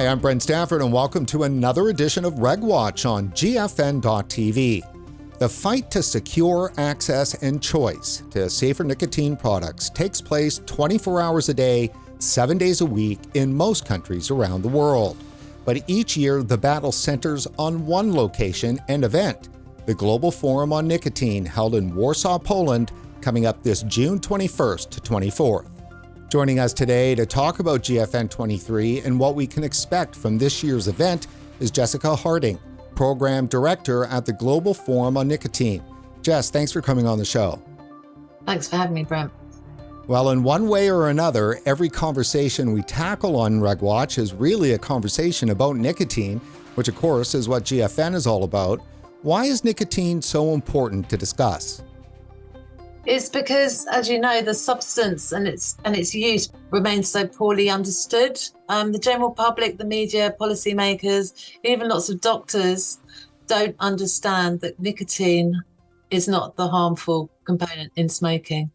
Hi, I'm Brent Stafford, and welcome to another edition of RegWatch on GFN.TV. The fight to secure access and choice to safer nicotine products takes place 24 hours a day, 7 days a week in most countries around the world. But each year, the battle centers on one location and event, the Global Forum on Nicotine, held in Warsaw, Poland, coming up this June 21st to 24th. Joining us today to talk about GFN 23 and what we can expect from this year's event is Jessica Harding, Program Director at the Global Forum on Nicotine. Jess, thanks for coming on the show. Thanks for having me, Brent. Well, in one way or another, every conversation we tackle on RegWatch is really a conversation about nicotine, which of course is what GFN is all about. Why is nicotine so important to discuss? It's because, as you know, the substance and its use remains so poorly understood. The general public, the media, policymakers, even lots of doctors don't understand that nicotine is not the harmful component in smoking.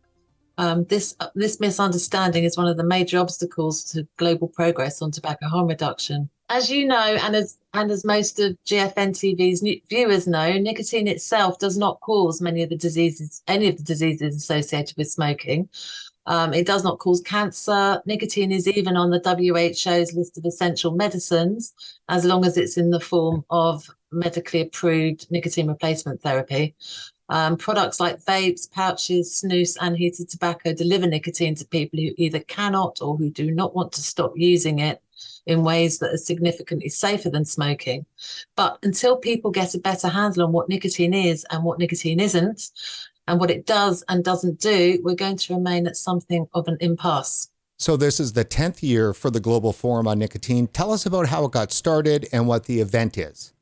This misunderstanding is one of the major obstacles to global progress on tobacco harm reduction. As you know, and as most of GFN TV's viewers know, nicotine itself does not cause any of the diseases associated with smoking. It does not cause cancer. Nicotine is even on the WHO's list of essential medicines, as long as it's in the form of medically approved nicotine replacement therapy. Products like vapes, pouches, snus, and heated tobacco deliver nicotine to people who either cannot or who do not want to stop using it in ways that are significantly safer than smoking. But until people get a better handle on what nicotine is and what nicotine isn't, and what it does and doesn't do, we're going to remain at something of an impasse. So this is the 10th year for the Global Forum on Nicotine. Tell us about how it got started and what the event is.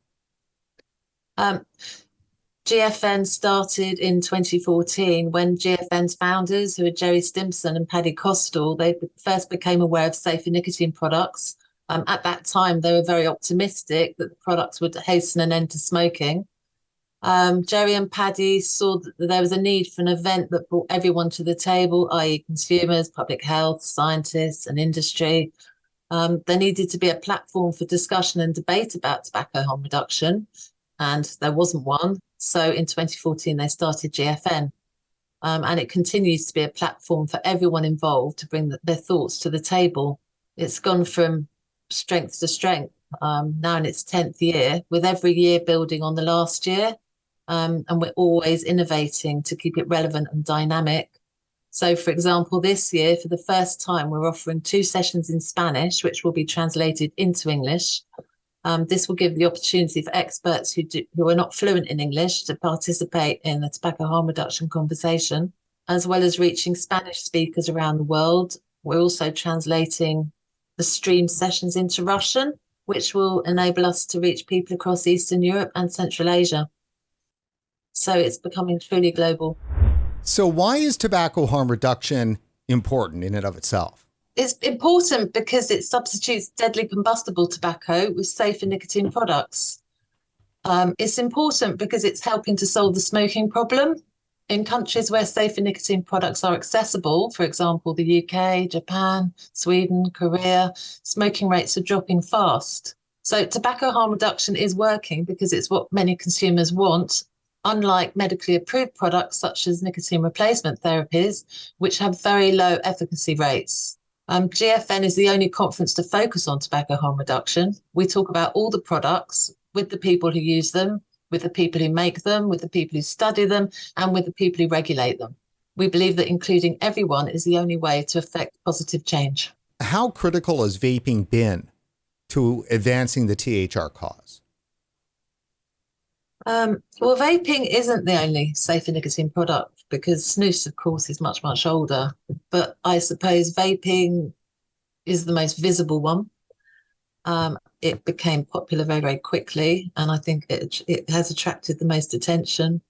GFN started in 2014 when GFN's founders, who are Jerry Stimson and Paddy Costall, they first became aware of safer nicotine products. At that time, they were very optimistic that the products would hasten an end to smoking. Jerry and Paddy saw that there was a need for an event that brought everyone to the table, i.e. consumers, public health, scientists and industry. There needed to be a platform for discussion and debate about tobacco harm reduction, and there wasn't one. So in 2014, they started GFN, and it continues to be a platform for everyone involved to bring their thoughts to the table. It's gone from strength to strength, now in its 10th year, with every year building on the last year, and we're always innovating to keep it relevant and dynamic. So, for example, this year, for the first time, we're offering 2 sessions in Spanish, which will be translated into English. This will give the opportunity for experts who are not fluent in English to participate in the tobacco harm reduction conversation, as well as reaching Spanish speakers around the world. We're also translating the stream sessions into Russian, which will enable us to reach people across Eastern Europe and Central Asia. So it's becoming truly global. So why is tobacco harm reduction important in and of itself? It's important because it substitutes deadly combustible tobacco with safer nicotine products. It's important because it's helping to solve the smoking problem. In countries where safer nicotine products are accessible, for example, the UK, Japan, Sweden, Korea, smoking rates are dropping fast. So tobacco harm reduction is working because it's what many consumers want, unlike medically approved products such as nicotine replacement therapies, which have very low efficacy rates. GFN is the only conference to focus on tobacco harm reduction. We talk about all the products with the people who use them, with the people who make them, with the people who study them, and with the people who regulate them. We believe that including everyone is the only way to affect positive change. How critical has vaping been to advancing the THR cause? Well, vaping isn't the only safer nicotine product because snus, of course, is much, much older. But I suppose vaping is the most visible one. It became popular very, very quickly, and I think it has attracted the most attention.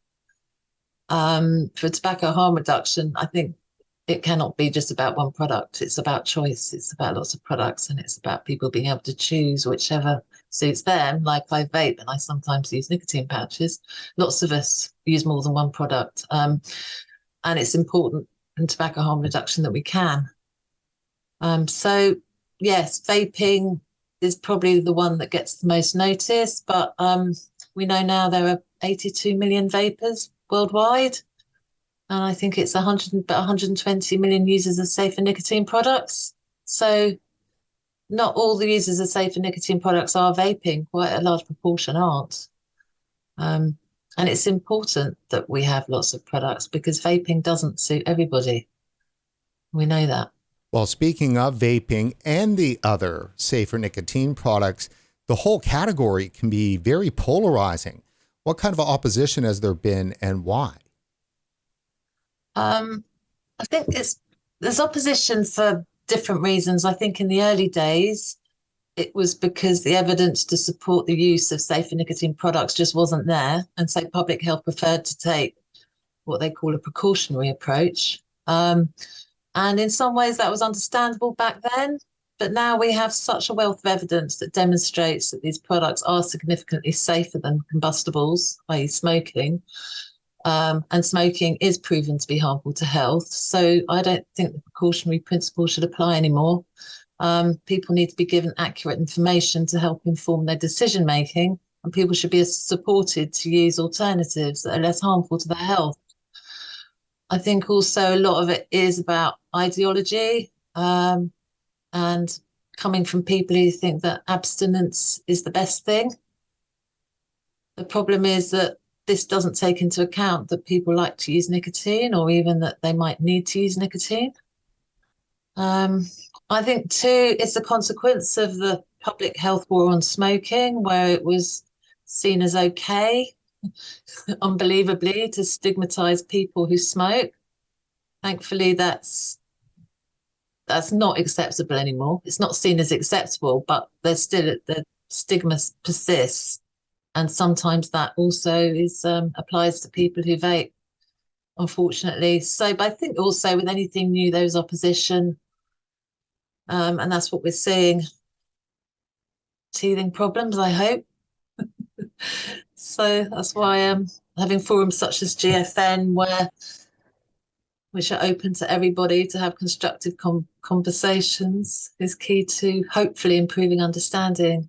For tobacco harm reduction, I think it cannot be just about one product. It's about choice. It's about lots of products, and it's about people being able to choose whichever suits them. Like I vape, and I sometimes use nicotine pouches. Lots of us use more than one product, and it's important in tobacco harm reduction that we can. So yes, vaping is probably the one that gets the most notice, but we know now there are 82 million vapers worldwide, and I think it's 120 million users of safer nicotine products. So not all the users of safer nicotine products are vaping. Quite a large proportion aren't. And it's important that we have lots of products because vaping doesn't suit everybody. We know that. Well, speaking of vaping and the other safer nicotine products, the whole category can be very polarizing. What kind of opposition has there been and why? I think there's opposition for different reasons. I think in the early days, it was because the evidence to support the use of safer nicotine products just wasn't there. And so public health preferred to take what they call a precautionary approach. And in some ways that was understandable back then. But now we have such a wealth of evidence that demonstrates that these products are significantly safer than combustibles, i.e. smoking. And smoking is proven to be harmful to health. So I don't think the precautionary principle should apply anymore. People need to be given accurate information to help inform their decision making, and people should be supported to use alternatives that are less harmful to their health. I think also a lot of it is about ideology, and coming from people who think that abstinence is the best thing. The problem is that this doesn't take into account that people like to use nicotine, or even that they might need to use nicotine. I think too, it's a consequence of the public health war on smoking, where it was seen as okay, unbelievably, to stigmatize people who smoke. Thankfully, that's not acceptable anymore. It's not seen as acceptable, but there's still the stigma persists, and sometimes that also applies to people who vape, unfortunately. So, but I think also with anything new, there's opposition. And that's what we're seeing. Teething problems, I hope. So that's why having forums such as GFN, which are open to everybody to have constructive conversations, is key to hopefully improving understanding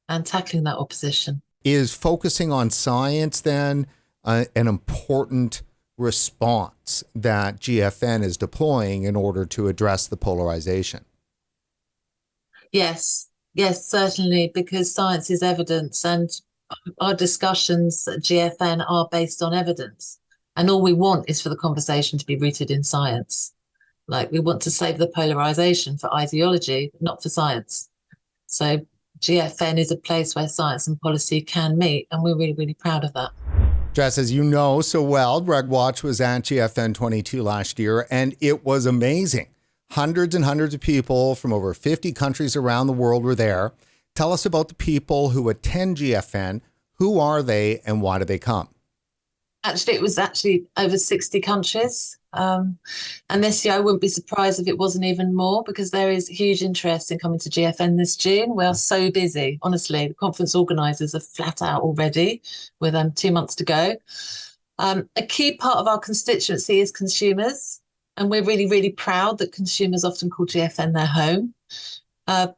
and tackling that opposition. Is focusing on science then an important response that GFN is deploying in order to address the polarization? Yes, certainly, because science is evidence, and our discussions at GFN are based on evidence. And all we want is for the conversation to be rooted in science. Like, we want to save the polarization for ideology, not for science. So GFN is a place where science and policy can meet, and we're really, really proud of that. Jess, as you know so well, RegWatch was at GFN 22 last year, and it was amazing. Hundreds and hundreds of people from over 50 countries around the world were there. Tell us about the people who attend GFN. Who are they and why do they come? Actually, it was over 60 countries. And this year, I wouldn't be surprised if it wasn't even more, because there is huge interest in coming to GFN this June. We are so busy. Honestly, the conference organisers are flat out already with 2 months to go. A key part of our constituency is consumers. And we're really, really proud that consumers often call GFN their home,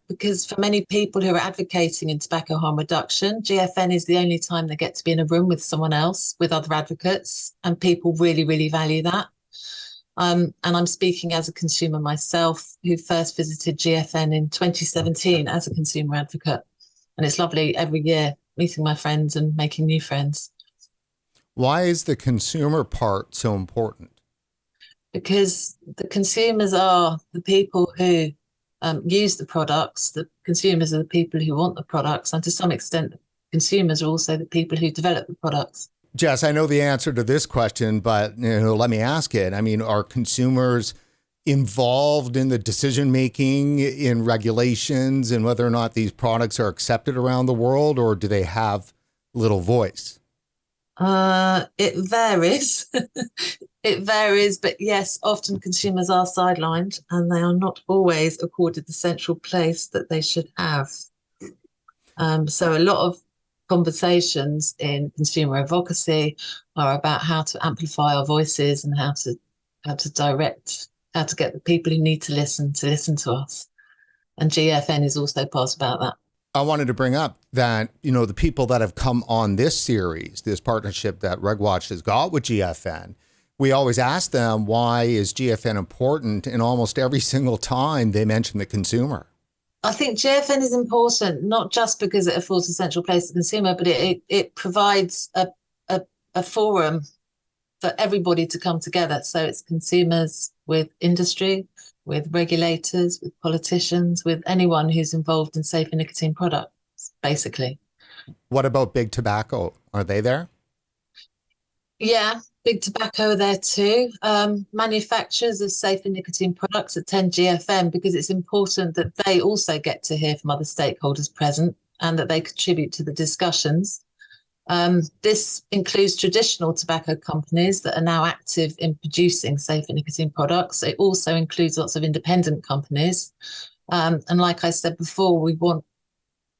because for many people who are advocating in tobacco harm reduction, GFN is the only time they get to be in a room with someone else, with other advocates, and people really, really value that. And I'm speaking as a consumer myself, who first visited GFN in 2017 as a consumer advocate. And it's lovely every year meeting my friends and making new friends. Why is the consumer part so important? Because the consumers are the people who use the products. The consumers are the people who want the products. And to some extent, consumers are also the people who develop the products. Jess, I know the answer to this question, but let me ask it. I mean, are consumers involved in the decision-making in regulations and whether or not these products are accepted around the world, or do they have little voice? It varies. It varies, but yes, often consumers are sidelined and they are not always accorded the central place that they should have. So a lot of conversations in consumer advocacy are about how to amplify our voices and how to get the people who need to listen to us. And GFN is also part about that. I wanted to bring up that, the people that have come on this series, this partnership that RegWatch has got with GFN, we always ask them, why is GFN important? And almost every single time they mention the consumer. I think GFN is important, not just because it affords a central place to the consumer, but it provides a forum for everybody to come together. So it's consumers with industry, with regulators, with politicians, with anyone who's involved in safer nicotine products, basically. What about big tobacco? Are they there? Yeah, big tobacco are there too. Manufacturers of safer nicotine products attend GFN because it's important that they also get to hear from other stakeholders present and that they contribute to the discussions. This includes traditional tobacco companies that are now active in producing safer nicotine products. It also includes lots of independent companies. And like I said before, we want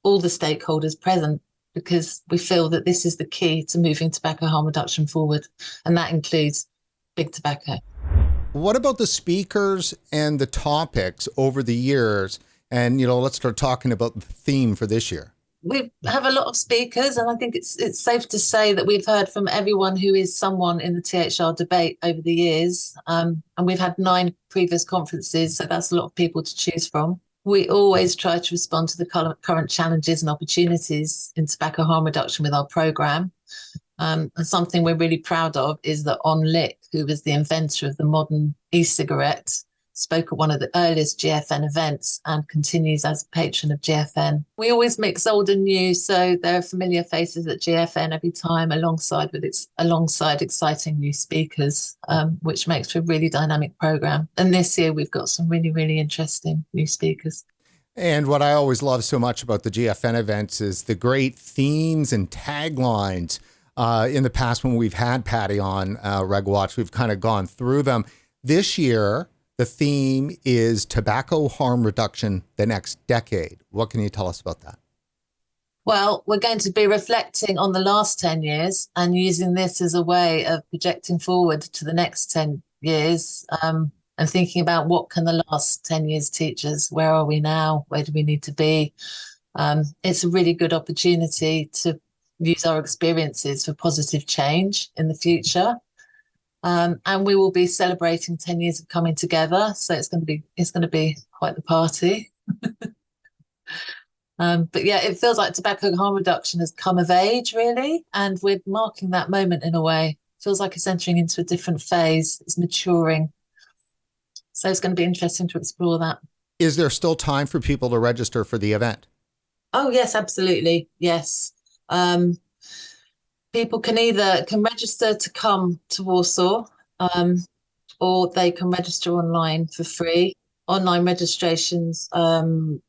all the stakeholders present because we feel that this is the key to moving tobacco harm reduction forward. And that includes big tobacco. What about the speakers and the topics over the years? And, let's start talking about the theme for this year. We have a lot of speakers, and I think it's safe to say that we've heard from everyone who is someone in the THR debate over the years. And we've had 9 previous conferences, so that's a lot of people to choose from. We always try to respond to the current challenges and opportunities in tobacco harm reduction with our programme. And something we're really proud of is that On Lick, who was the inventor of the modern e-cigarette, spoke at one of the earliest GFN events and continues as a patron of GFN. We always mix old and new, so there are familiar faces at GFN every time alongside exciting new speakers, which makes for a really dynamic programme. And this year we've got some really, really interesting new speakers. And what I always love so much about the GFN events is the great themes and taglines. In the past, when we've had Patty on RegWatch, we've kind of gone through them. This year, the theme is tobacco harm reduction the next decade. What can you tell us about that? Well, we're going to be reflecting on the last 10 years and using this as a way of projecting forward to the next 10 years and thinking about what can the last 10 years teach us? Where are we now? Where do we need to be? It's a really good opportunity to use our experiences for positive change in the future. And we will be celebrating 10 years of coming together. So it's going to be quite the party. But yeah, it feels like tobacco harm reduction has come of age, really. And we're marking that moment in a way. It feels like it's entering into a different phase. It's maturing. So it's going to be interesting to explore that. Is there still time for people to register for the event? Oh, yes, absolutely. Yes. People can register to come to Warsaw, or they can register online for free. Online registrations, they'll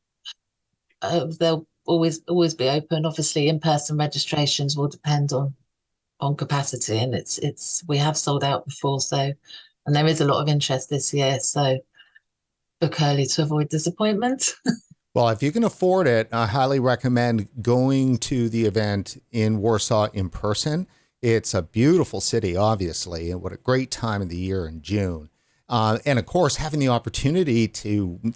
always be open. Obviously, in-person registrations will depend on capacity, and we have sold out before, and there is a lot of interest this year. So book early to avoid disappointment. Well, if you can afford it, I highly recommend going to the event in Warsaw in person. It's a beautiful city, obviously, and what a great time of the year in June. And of course, having the opportunity to,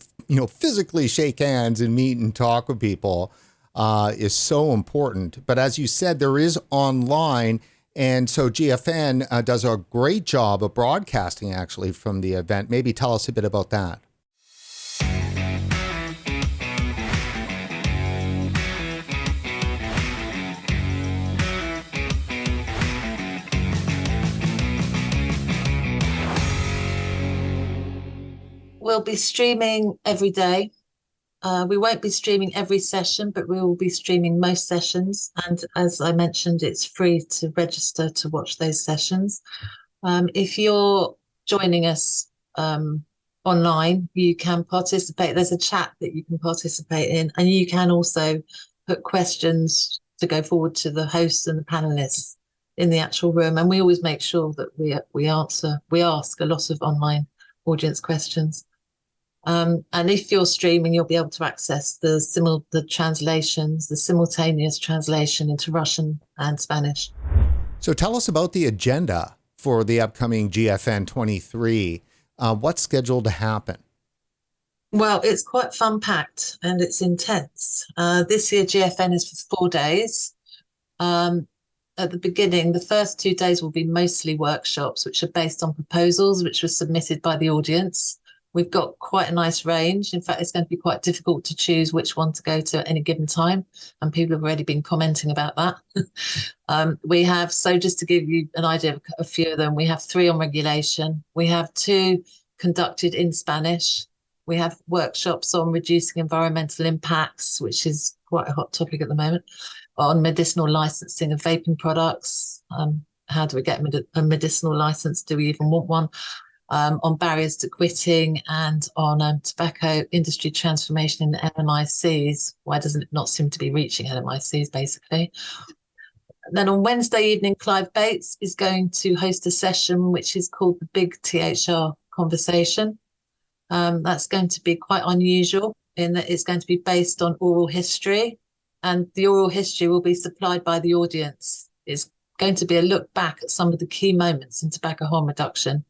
physically shake hands and meet and talk with people is so important. But as you said, there is online. And so GFN does a great job of broadcasting actually from the event. Maybe tell us a bit about that. We'll be streaming every day. We won't be streaming every session, but we will be streaming most sessions. And as I mentioned, it's free to register to watch those sessions. If you're joining us online, you can participate. There's a chat that you can participate in, and you can also put questions to go forward to the hosts and the panelists in the actual room. And we always make sure that we ask a lot of online audience questions. And if you're streaming, you'll be able to access the translations, the simultaneous translation into Russian and Spanish. So tell us about the agenda for the upcoming GFN 23. What's scheduled to happen? Well, it's quite fun packed and it's intense. This year, GFN is for 4 days. Um, at the beginning, the first 2 days will be mostly workshops, which are based on proposals which were submitted by the audience. We've got quite a nice range. In fact, it's going to be quite difficult to choose which one to go to at any given time. And people have already been commenting about that. So just to give you an idea of a few of them, we have 3 on regulation. We have 2 conducted in Spanish. We have workshops on reducing environmental impacts, which is quite a hot topic at the moment, on medicinal licensing of vaping products. How do we get a medicinal license? Do we even want one? On barriers to quitting, and on tobacco industry transformation in LMICs. Why doesn't it not seem to be reaching LMICs, basically? And then on Wednesday evening, Clive Bates is going to host a session which is called the Big THR Conversation. That's going to be quite unusual in that it's going to be based on oral history, and the oral history will be supplied by the audience. It's going to be a look back at some of the key moments in tobacco harm reduction.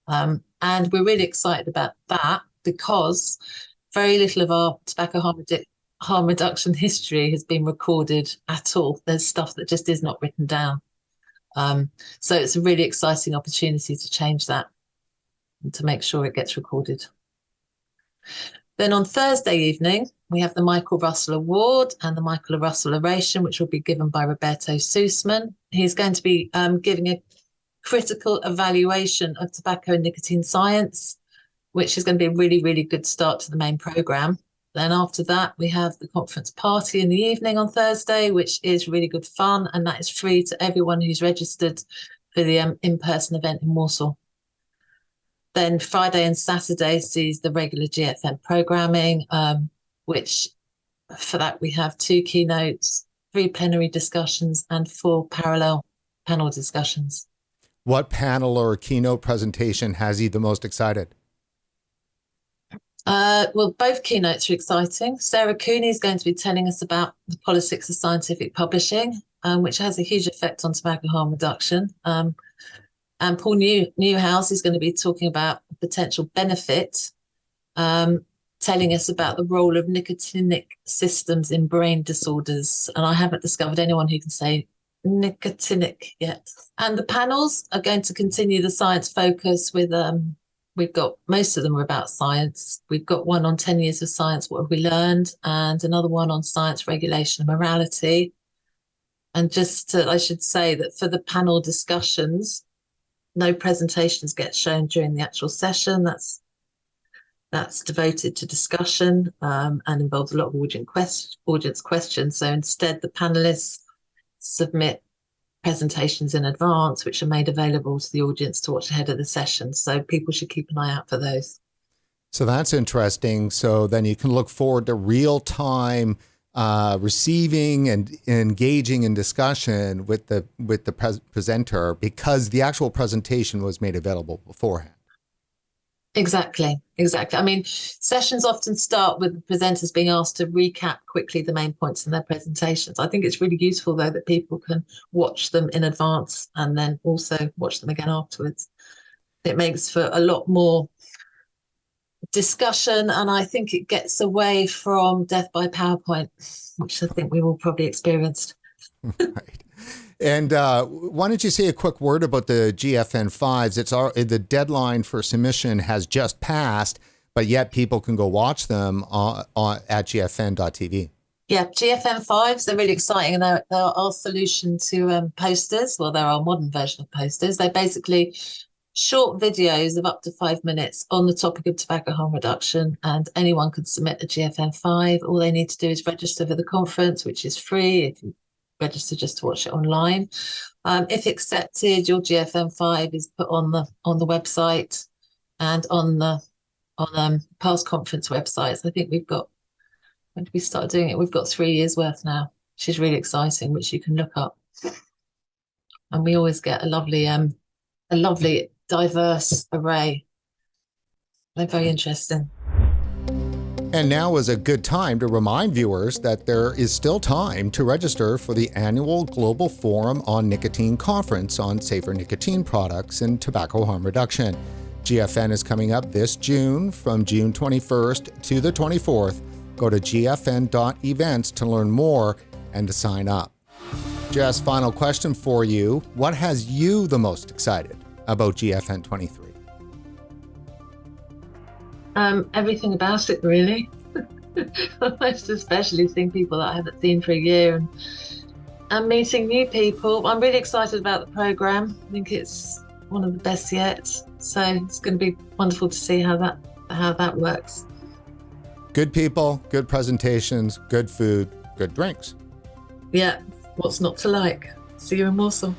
And we're really excited about that because very little of our tobacco harm reduction history has been recorded at all. There's stuff that just is not written down. So it's a really exciting opportunity to change that and to make sure it gets recorded. Then on Thursday evening, we have the Michael Russell Award and the Michael Russell Oration, which will be given by Roberto Sussman. He's going to be giving a critical evaluation of tobacco and nicotine science, which is going to be a really, really good start to the main programme. Then after that, we have the conference party in the evening on Thursday, which is really good fun, and that is free to everyone who's registered for the in-person event in Warsaw. Then Friday and Saturday sees the regular GFN programming, which for that we have 2 keynotes, 3 plenary discussions, and 4 parallel panel discussions. What panel or keynote presentation has you the most excited? Well, both keynotes are exciting. Sarah Cooney is going to be telling us about the politics of scientific publishing, which has a huge effect on tobacco harm reduction. And Paul Newhouse is going to be talking about potential benefit, telling us about the role of nicotinic systems in brain disorders. And I haven't discovered anyone who can say nicotinic yet. And the panels are going to continue the science focus with we've got, most of them are about science. We've got one on 10 years of science, what have we learned, and another one on science, regulation, and morality. And I should say that for the panel discussions, no presentations get shown during the actual session. That's devoted to discussion and involves a lot of audience questions. So instead, the panelists submit presentations in advance, which are made available to the audience to watch ahead of the session. So people should keep an eye out for those. So that's interesting. So then you can look forward to real-time receiving and engaging in discussion with the presenter, because the actual presentation was made available beforehand. Exactly. I mean, sessions often start with the presenters being asked to recap quickly the main points in their presentations. I think it's really useful, though, that people can watch them in advance and then also watch them again afterwards. It makes for a lot more discussion, and I think it gets away from death by PowerPoint, which I think we've all probably experienced. Right. And why don't you say a quick word about the GFN 5s? The deadline for submission has just passed, but yet people can go watch them at gfn.tv. Yeah, GFN 5s, they're really exciting, and they're our solution to posters. Well, they're our modern version of posters. They're basically short videos of up to 5 minutes on the topic of tobacco harm reduction, and anyone can submit a GFN 5. All they need to do is register for the conference, which is free if you register just to watch it online. If accepted, your GFN 5 is put on the website and on past conference websites. I think we've got, when did we start doing it? We've got 3 years worth now, which is really exciting, which you can look up. And we always get a lovely diverse array. They're very interesting. And now is a good time to remind viewers that there is still time to register for the annual Global Forum on Nicotine conference on safer nicotine products and tobacco harm reduction. GFN is coming up this June from June 21st to the 24th. Go to gfn.events to learn more and to sign up. Jess, final question for you. What has you the most excited about GFN 23? Everything about it, really. Most especially seeing people that I haven't seen for a year and meeting new people. I'm really excited about the program. I think it's one of the best yet. So it's going to be wonderful to see how that works. Good people, good presentations, good food, good drinks. Yeah, what's not to like? See you in Warsaw.